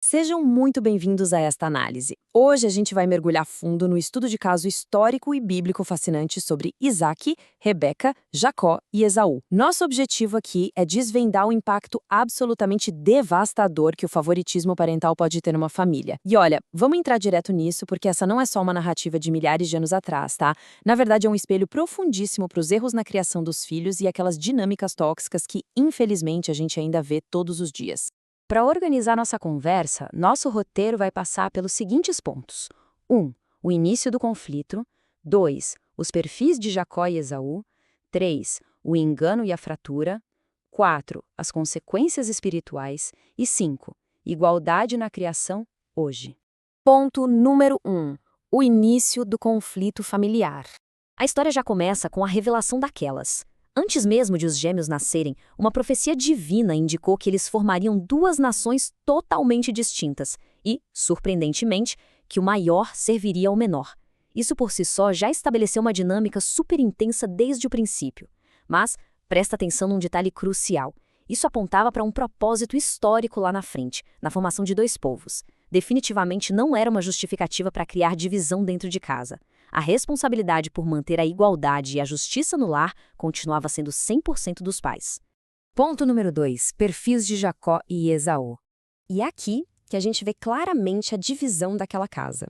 Sejam muito bem-vindos a esta análise. Hoje a gente vai mergulhar fundo no estudo de caso histórico e bíblico fascinante sobre Isaac, Rebeca, Jacó e Esaú. Nosso objetivo aqui é desvendar o impacto absolutamente devastador que o favoritismo parental pode ter numa família. E olha, vamos entrar direto nisso porque essa não é só uma narrativa de milhares de anos atrás, tá? Na verdade é um espelho profundíssimo para os erros na criação dos filhos e aquelas dinâmicas tóxicas que, infelizmente, a gente ainda vê todos os dias. Para organizar nossa conversa, nosso roteiro vai passar pelos seguintes pontos: 1. O início do conflito. 2. Os perfis de Jacó e Esaú. 3. O engano e a fratura. 4. As consequências espirituais. E 5. Igualdade na criação hoje. Ponto número 1. O início do conflito familiar. A história já começa com a revelação daquelas. Antes mesmo de os gêmeos nascerem, uma profecia divina indicou que eles formariam duas nações totalmente distintas e, surpreendentemente, que o maior serviria ao menor. Isso por si só já estabeleceu uma dinâmica super intensa desde o princípio. Mas presta atenção num detalhe crucial. Isso apontava para um propósito histórico lá na frente, na formação de dois povos. Definitivamente não era uma justificativa para criar divisão dentro de casa. A responsabilidade por manter a igualdade e a justiça no lar continuava sendo 100% dos pais. Ponto número 2. Perfis de Jacó e Esaú. E é aqui que a gente vê claramente a divisão daquela casa.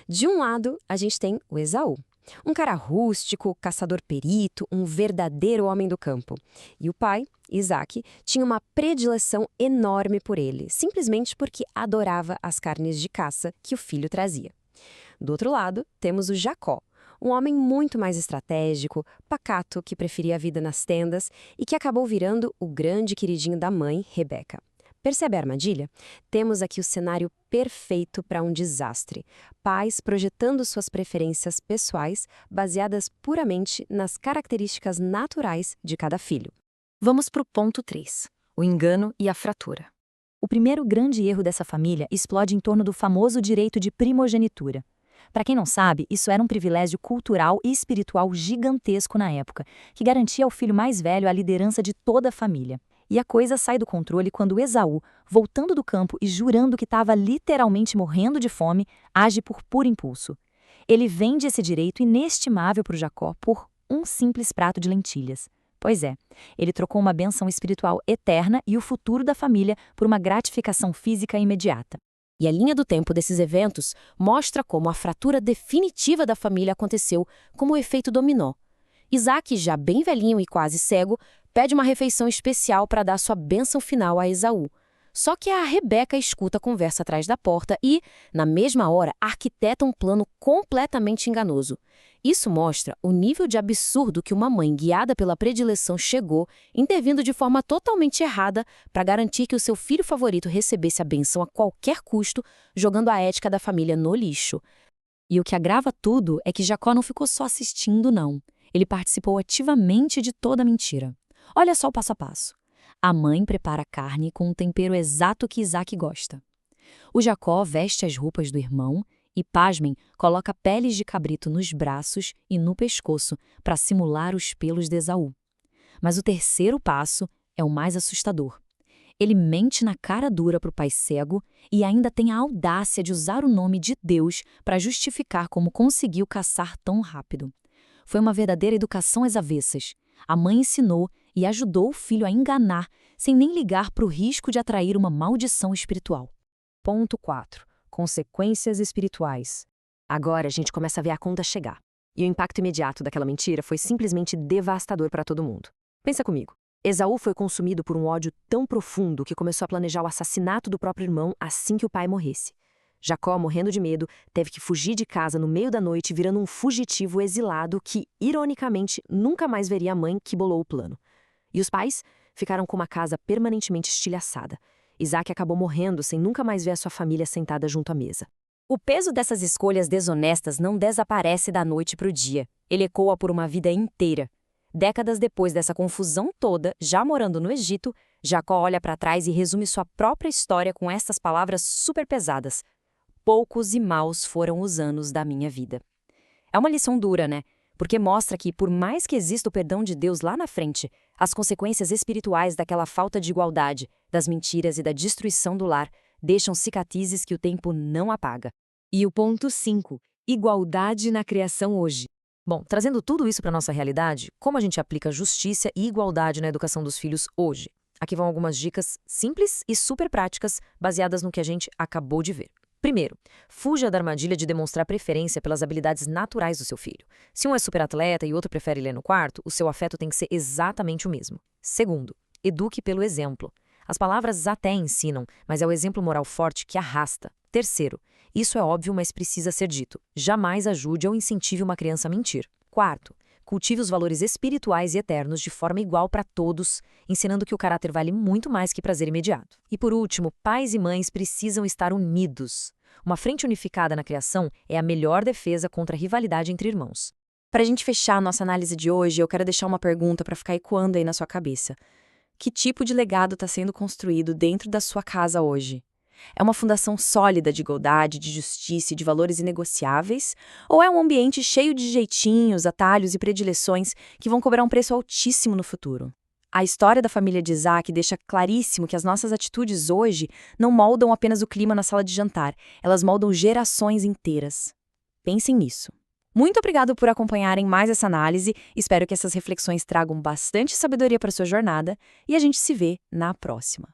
De um lado, a gente tem o Esaú. Um cara rústico, caçador-perito, um verdadeiro homem do campo. E o pai, Isaac, tinha uma predileção enorme por ele, simplesmente porque adorava as carnes de caça que o filho trazia. Do outro lado, temos o Jacó, um homem muito mais estratégico, pacato, que preferia a vida nas tendas e que acabou virando o grande queridinho da mãe, Rebeca. Percebe a armadilha? Temos aqui o cenário perfeito para um desastre. Pais projetando suas preferências pessoais baseadas puramente nas características naturais de cada filho. Vamos para o ponto 3, o engano e a fratura. O primeiro grande erro dessa família explode em torno do famoso direito de primogenitura. Para quem não sabe, isso era um privilégio cultural e espiritual gigantesco na época, que garantia ao filho mais velho a liderança de toda a família. E a coisa sai do controle quando Esaú, voltando do campo e jurando que estava literalmente morrendo de fome, age por puro impulso. Ele vende esse direito inestimável para o Jacó por um simples prato de lentilhas. Pois é, ele trocou uma bênção espiritual eterna e o futuro da família por uma gratificação física imediata. E a linha do tempo desses eventos mostra como a fratura definitiva da família aconteceu como um efeito dominó. Isaac, já bem velhinho e quase cego, pede uma refeição especial para dar sua bênção final a Esaú. Só que a Rebeca escuta a conversa atrás da porta e, na mesma hora, arquiteta um plano completamente enganoso. Isso mostra o nível de absurdo que uma mãe guiada pela predileção chegou, intervindo de forma totalmente errada para garantir que o seu filho favorito recebesse a bênção a qualquer custo, jogando a ética da família no lixo. E o que agrava tudo é que Jacó não ficou só assistindo, não. Ele participou ativamente de toda a mentira. Olha só o passo a passo. A mãe prepara a carne com um tempero exato que Isaac gosta. O Jacó veste as roupas do irmão e, pasmem, coloca peles de cabrito nos braços e no pescoço para simular os pelos de Esaú. Mas o terceiro passo é o mais assustador. Ele mente na cara dura para o pai cego e ainda tem a audácia de usar o nome de Deus para justificar como conseguiu caçar tão rápido. Foi uma verdadeira educação às avessas. A mãe ensinou e ajudou o filho a enganar, sem nem ligar para o risco de atrair uma maldição espiritual. Ponto 4. Consequências espirituais. Agora a gente começa a ver a conta chegar. E o impacto imediato daquela mentira foi simplesmente devastador para todo mundo. Pensa comigo. Esaú foi consumido por um ódio tão profundo que começou a planejar o assassinato do próprio irmão assim que o pai morresse. Jacó, morrendo de medo, teve que fugir de casa no meio da noite, virando um fugitivo exilado que, ironicamente, nunca mais veria a mãe que bolou o plano. E os pais ficaram com uma casa permanentemente estilhaçada. Isaac acabou morrendo sem nunca mais ver a sua família sentada junto à mesa. O peso dessas escolhas desonestas não desaparece da noite para o dia. Ele ecoa por uma vida inteira. Décadas depois dessa confusão toda, já morando no Egito, Jacó olha para trás e resume sua própria história com estas palavras super pesadas. Poucos e maus foram os anos da minha vida. É uma lição dura, né? Porque mostra que, por mais que exista o perdão de Deus lá na frente, as consequências espirituais daquela falta de igualdade, das mentiras e da destruição do lar deixam cicatrizes que o tempo não apaga. E o ponto 5, igualdade na criação hoje. Bom, trazendo tudo isso para a nossa realidade, como a gente aplica justiça e igualdade na educação dos filhos hoje? Aqui vão algumas dicas simples e super práticas baseadas no que a gente acabou de ver. Primeiro, fuja da armadilha de demonstrar preferência pelas habilidades naturais do seu filho. Se um é superatleta e outro prefere ler no quarto, o seu afeto tem que ser exatamente o mesmo. Segundo, eduque pelo exemplo. As palavras até ensinam, mas é o exemplo moral forte que arrasta. Terceiro, isso é óbvio, mas precisa ser dito. Jamais ajude ou incentive uma criança a mentir. Quarto, cultive os valores espirituais e eternos de forma igual para todos, ensinando que o caráter vale muito mais que prazer imediato. E por último, pais e mães precisam estar unidos. Uma frente unificada na criação é a melhor defesa contra a rivalidade entre irmãos. Para a gente fechar a nossa análise de hoje, eu quero deixar uma pergunta para ficar ecoando aí na sua cabeça. Que tipo de legado está sendo construído dentro da sua casa hoje? É uma fundação sólida de igualdade, de justiça e de valores inegociáveis? Ou é um ambiente cheio de jeitinhos, atalhos e predileções que vão cobrar um preço altíssimo no futuro? A história da família de Isaac deixa claríssimo que as nossas atitudes hoje não moldam apenas o clima na sala de jantar, elas moldam gerações inteiras. Pensem nisso. Muito obrigado por acompanharem mais essa análise, espero que essas reflexões tragam bastante sabedoria para sua jornada e a gente se vê na próxima.